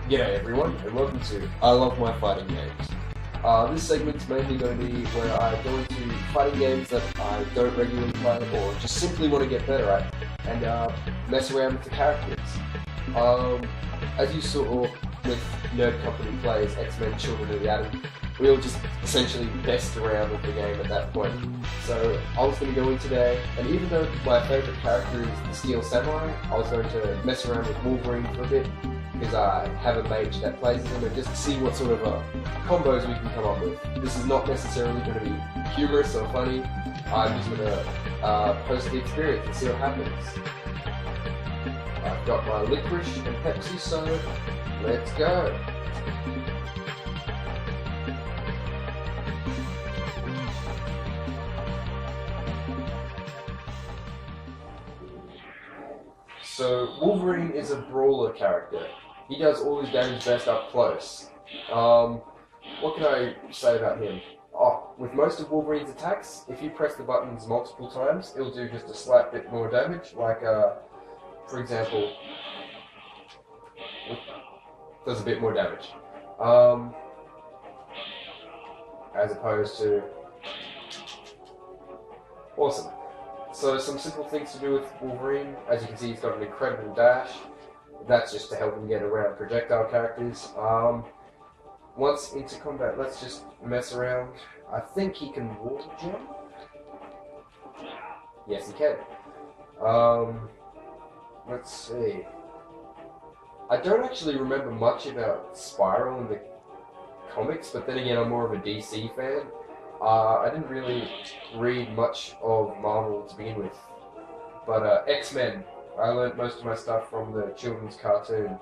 G'day everyone, and welcome to I Love My Fighting Games. This segment's mainly going to be where I go into fighting games that I don't regularly play or just simply want to get better at, and mess around with the characters. As you saw with Nerd Company Plays X-Men Children of the Atom, we all just essentially messed around with the game at that point. So I was going to go in today, and even though my favourite character is the Steel Samurai, I was going to mess around with Wolverine for a bit, because I have a mage that plays him, and just to see what sort of combos we can come up with. This is not necessarily going to be humorous or funny. I'm just going to post the experience and see what happens. I've got my licorice and Pepsi, so let's go. So Wolverine is a brawler character. He does all his damage best up close. What can I say about him? With most of Wolverine's attacks, if you press the buttons multiple times, it'll do just a slight bit more damage. Like, for example, does a bit more damage. As opposed to... Awesome. So some simple things to do with Wolverine. As you can see, he's got an incredible dash. That's just to help him get around projectile characters. Once into combat, let's just mess around. I think he can water jump. Yes, he can. Let's see. I don't actually remember much about Spiral in the comics, but then again, I'm more of a DC fan. I didn't really read much of Marvel to begin with, but X-Men, I learned most of my stuff from the children's cartoon.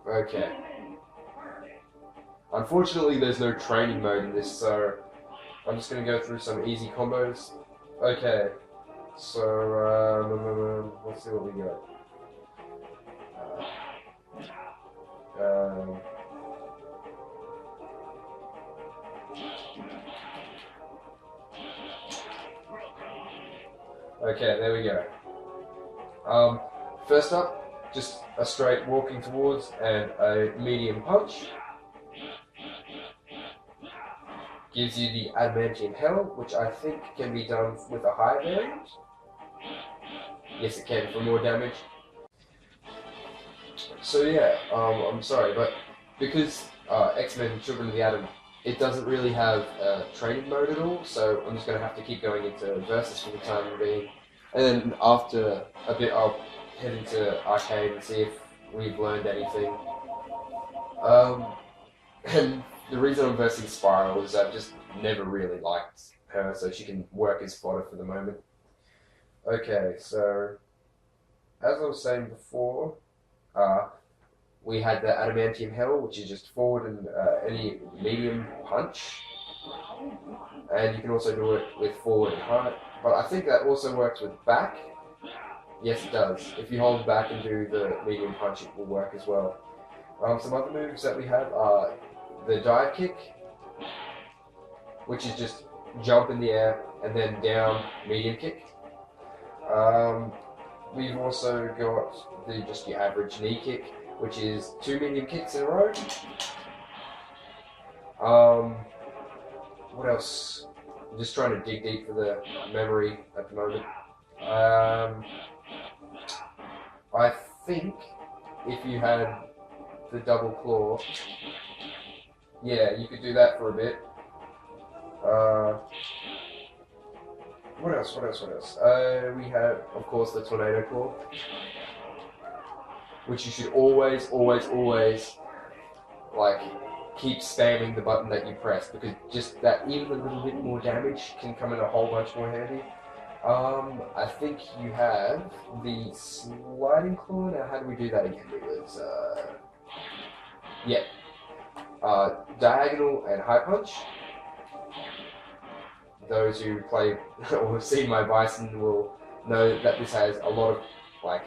Okay. Unfortunately, there's no training mode in this, so I'm just going to go through some easy combos. Okay, so let's see what we got. Okay, there we go. First up, just a straight walking towards and a medium punch. Gives you the Adamantium Hell, which I think can be done with a high variant. Yes, it can, for more damage. So yeah, I'm sorry, but because X-Men Children of the Atom, it doesn't really have a training mode at all, so I'm just going to have to keep going into Versus for the time being. And then after a bit, I'll head into Arcade and see if we've learned anything. And the reason I'm versing Spiral is I've just never really liked her, so she can work as fodder for the moment. Okay, so as I was saying before, we had the Adamantium Hell, which is just forward and any medium punch. And you can also do it with forward and high. But I think that also works with back. Yes, it does. If you hold back and do the medium punch, it will work as well. Some other moves that we have are the dive kick, which is just jump in the air and then down medium kick. We've also got just the average knee kick, which is 2 medium kicks in a row. What else? I'm just trying to dig deep for the memory at the moment. I think if you had the double claw, yeah, you could do that for a bit. What else? We have, of course, the Tornado Claw, which you should always, like, keep spamming the button that you press, because just that even a little bit more damage can come in a whole bunch more handy. I think you have the Sliding Claw. Now, how do we do that again? It was, yeah, Diagonal and High Punch. Those who play or have seen my Bison will know that this has a lot of, like,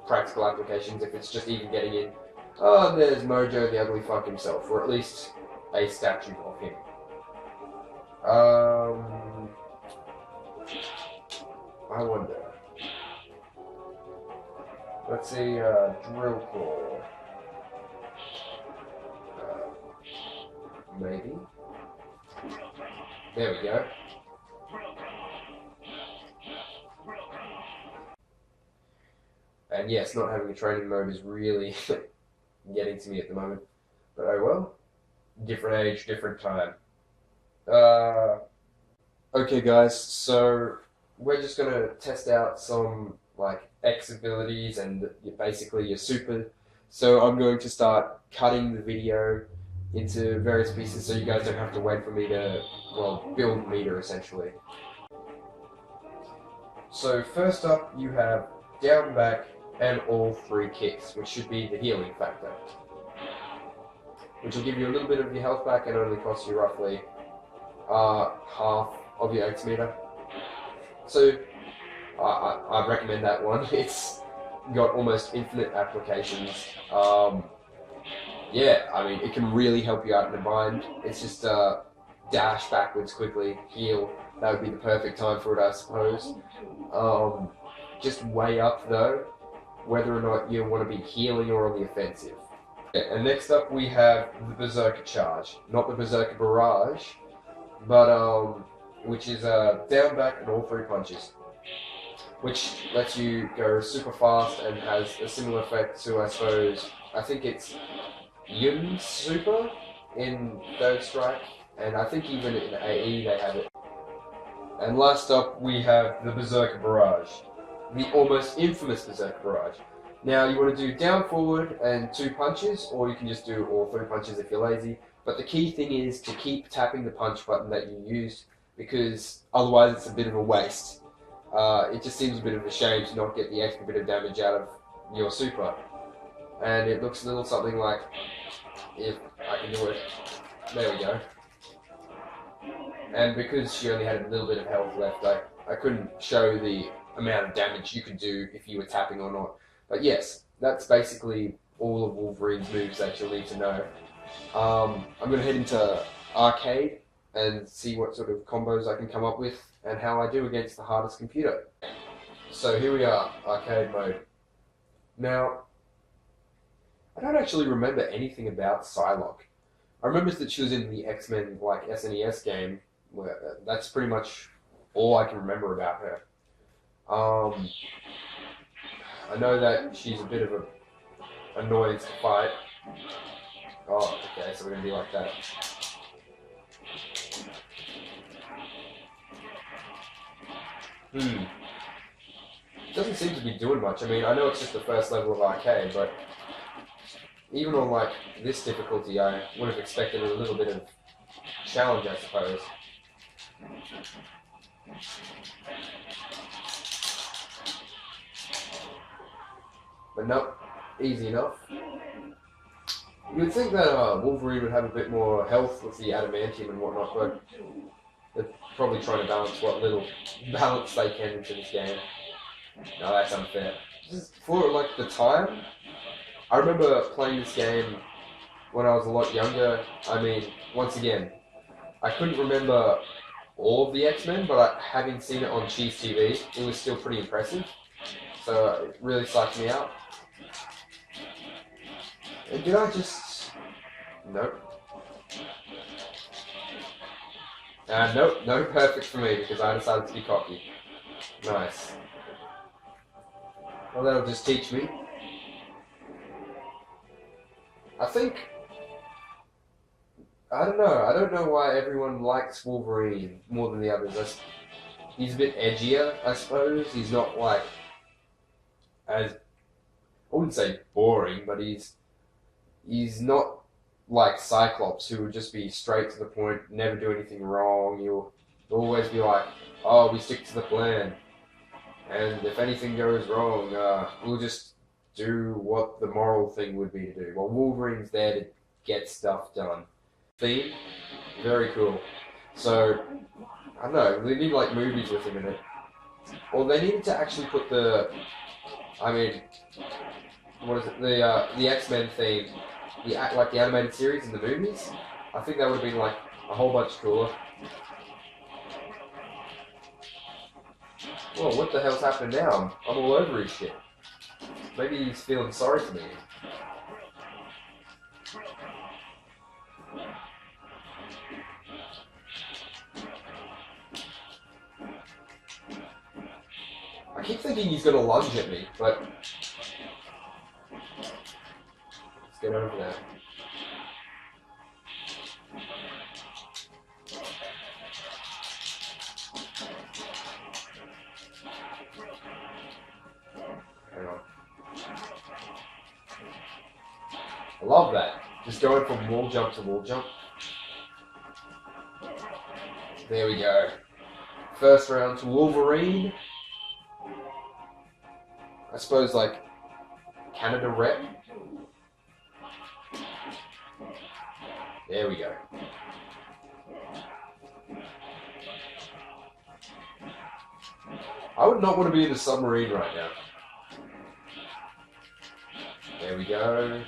practical applications if it's just even getting in. Oh, there's Mojo the Ugly Fuck himself, or at least a statue of him. I wonder. Let's see, Drill Claw. Maybe. There we go. And yes, not having a training mode is really getting to me at the moment. But oh well. Different age, different time. Okay guys, so we're just gonna test out some like X abilities and basically your super. So I'm going to start cutting the video into various pieces so you guys don't have to wait for me to, well, build meter essentially. So first up you have down, back, and all three kicks, which should be the healing factor, which will give you a little bit of your health back and only cost you roughly half of your X meter. So I recommend that one. It's got almost infinite applications. Yeah, I mean, it can really help you out in a bind. It's just dash backwards quickly, heal. That would be the perfect time for it, I suppose. Just weigh up though, whether or not you want to be healing or on the offensive. And next up we have the Berserker charge. Not the Berserker barrage, but which is down, back, and all three punches. Which lets you go super fast and has a similar effect to, I suppose, I think it's Yun's super in Third Strike, and I think even in AE they have it. And last up we have the Berserker barrage. The almost infamous Berserker barrage. Now you want to do down, forward, and 2 punches, or you can just do all 3 punches if you're lazy. But the key thing is to keep tapping the punch button that you used, because otherwise it's a bit of a waste. It just seems a bit of a shame to not get the extra bit of damage out of your super. And it looks a little something like, if I can do it, there we go. And because she only had a little bit of health left, I couldn't show the amount of damage you could do if you were tapping or not. But yes, that's basically all of Wolverine's moves that you'll need to know. I'm going to head into arcade and see what sort of combos I can come up with and how I do against the hardest computer. So here we are, arcade mode. Now, I don't actually remember anything about Psylocke. I remember that she was in the X-Men like SNES game. Where, that's pretty much all I can remember about her. I know that she's a bit of an annoyance to fight. Oh, okay, so we're going to be like that. Doesn't seem to be doing much. I mean, I know it's just the first level of arcade, but even on like this difficulty, I would have expected a little bit of challenge, I suppose. But nope, easy enough. You would think that Wolverine would have a bit more health with the adamantium and whatnot, but they're probably trying to balance what little balance they can into this game. No, that's unfair. Just for like the time, I remember playing this game when I was a lot younger. I mean, once again, I couldn't remember all of the X-Men, but having seen it on Cheese TV, it was still pretty impressive. So it really psyched me out. And did I just... Nope. Nope, no perfect for me because I decided to be cocky. Nice. Well, that'll just teach me. I think... I don't know why everyone likes Wolverine more than the others. he's a bit edgier, I suppose. He's not like as, I wouldn't say boring, but he's not like Cyclops, who would just be straight to the point, never do anything wrong. He'll always be like, oh, we stick to the plan, and if anything goes wrong, we'll just do what the moral thing would be to do. Well, Wolverine's there to get stuff done. Theme, very cool. So, I don't know, they need like movies with him in it. Or they needed to actually put the X-Men theme, like the animated series in the movies. I think that would have been like a whole bunch cooler. Whoa, what the hell's happening now? I'm all over his shit. Maybe he's feeling sorry for me. I keep thinking he's gonna lunge at me, but let's get over there. Hang on. I love that. Just going from wall jump to wall jump. There we go. First round to Wolverine. I suppose like Canada rep. There we go. I would not want to be in a submarine right now. There we go.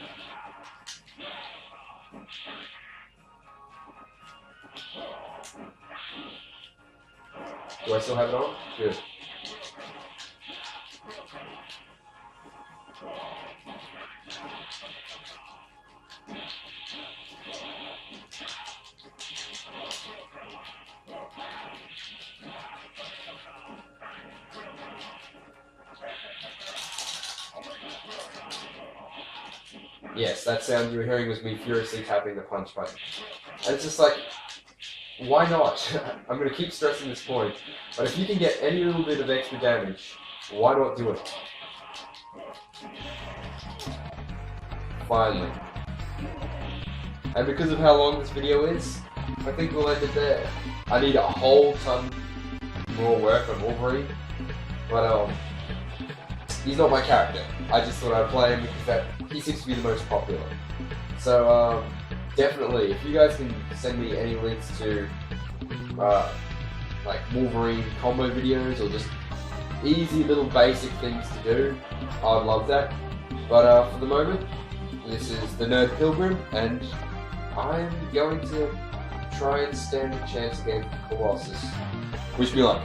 Do I still have it on? Good. Yes, that sound you were hearing was me furiously tapping the punch button. And it's just like, why not? I'm going to keep stressing this point, but if you can get any little bit of extra damage, why not do it? Finally. And because of how long this video is, I think we'll end it there. I need a whole ton more work on Wolverine, but he's not my character. I just thought I'd play him because he seems to be the most popular. So definitely, if you guys can send me any links to like Wolverine combo videos or just easy little basic things to do, I'd love that. But for the moment, this is the Nerd Pilgrim, and I'm going to try and stand a chance against Colossus. Wish me luck.